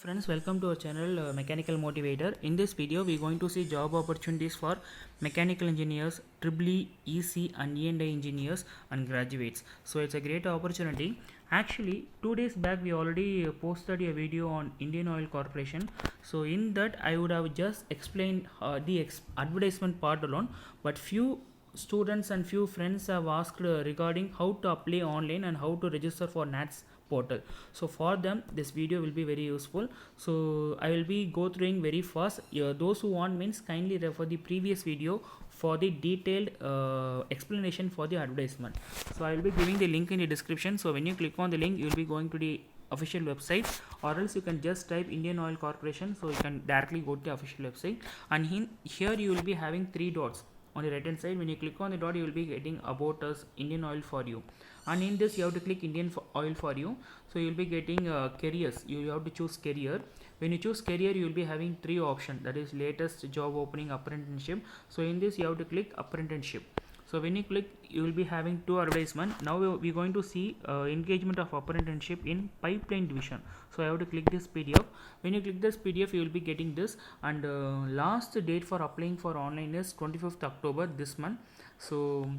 Friends, welcome to our channel Mechanical Motivator. In this video we are going to see job opportunities for mechanical engineers, EEE, EC and E&I engineers and graduates. So it's a great opportunity. Actually 2 days back we already posted a video on Indian Oil Corporation. So in that I would have just explained the advertisement part alone, but few students and few friends have asked regarding how to apply online and how to register for NATS portal. So for them this video will be very useful. So I will be go through very fast. Those who want means kindly refer the previous video for the detailed explanation for the advertisement. So I will be giving the link in the description. So when you click on the link you will be going to the official website, or else you can just type Indian Oil Corporation, so you can directly go to the official website. And here you will be having 3 dots on the right hand side. When you click on the dot you will be getting about us, Indian Oil for you, and in this you have to click Indian Oil for you. So you will be getting careers. You have to choose career. When you choose career you will be having 3 options, that is latest job opening, apprenticeship. So in this you have to click apprenticeship. So when you click you will be having 2 advertisement. Now we are going to see engagement of apprenticeship in pipeline division. So I have to click this PDF. When you click this PDF you will be getting this, and last date for applying for online is 25th October this month. So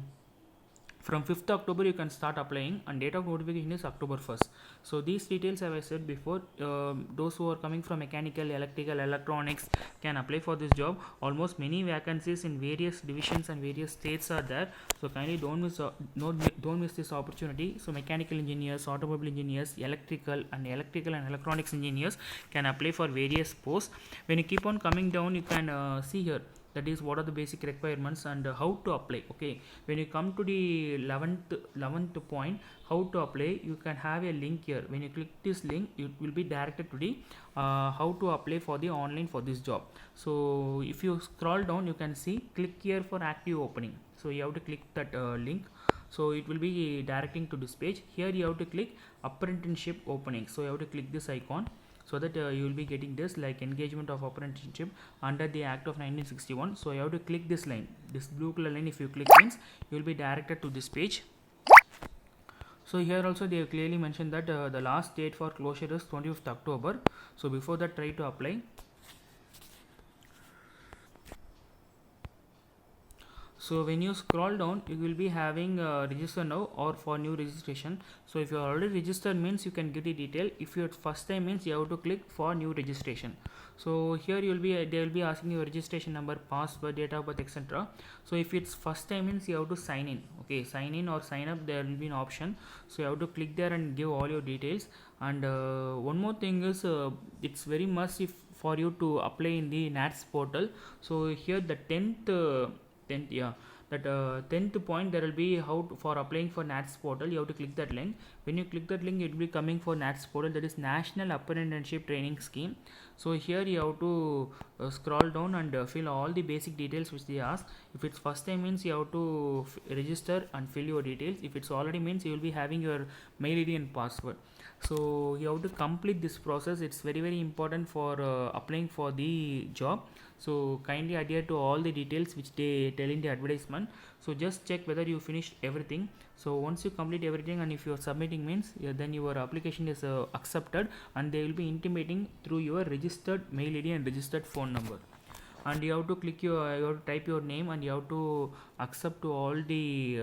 from 5th October you can start applying, and date of notification is October 1st. So these details have I said before. Those who are coming from mechanical, electrical, electronics can apply for this job. Almost many vacancies in various divisions and various states are there. So kindly don't miss this opportunity. So mechanical engineers, automobile engineers, electrical and electronics engineers can apply for various posts. When you keep on coming down you can see here, that is what are the basic requirements and how to apply. Okay, when you come to the 11th point, how to apply, you can have a link here. When you click this link it will be directed to the how to apply for the online for this job. So if you scroll down you can see click here for active opening. So you have to click that link. So it will be directing to this page. Here you have to click apprenticeship opening. So you have to click this icon, so that you will be getting this like engagement of apprenticeship under the Act of 1961. So you have to click this line, this blue color line. If you click means you will be directed to this page. So here also they have clearly mentioned that the last date for closure is 25th October. So before that try to apply. So when you scroll down you will be having register now or for new registration. So if you are already registered means you can get the detail. If you are first time means you have to click for new registration. So here you will be they will be asking your registration number, password, date of birth, etc. So if it's first time means you have to sign in. Okay, sign in or sign up, there will be an option. So you have to click there and give all your details. And one more thing is it's very must if for you to apply in the NATS portal. So here the 10th that 10th point, there will be how to, for applying for NATS portal you have to click that link. When you click that link it will be coming for NATS portal, that is National Apprenticeship Training Scheme. So here you have to scroll down and fill all the basic details which they ask. If it's first time means you have to register and fill your details. If it's already means you will be having your mail ID and password. So you have to complete this process. It's very important for applying for the job. So kindly adhere to all the details which they tell in the advertisement. So just check whether you finished everything. So once you complete everything and if you are submitting means then your application is accepted, and they will be intimating through your registered mail ID and registered phone number. And you have to click you have to type your name, and you have to accept to all the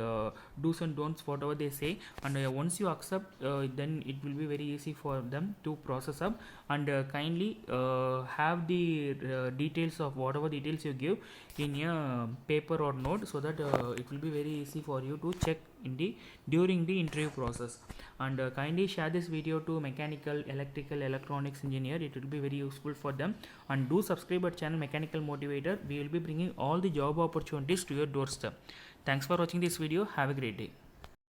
do's and don'ts whatever they say. And once you accept then it will be very easy for them to process up. And kindly have the details of whatever details you give in a paper or note, so that it will be very easy for you to check in the during the interview process. And kindly share this video to mechanical, electrical, electronics engineer. It will be very useful for them. And do subscribe our channel Mechanical Motivator. We will be bringing all the job opportunities to your doorstep. Thanks for watching this video. Have a great day.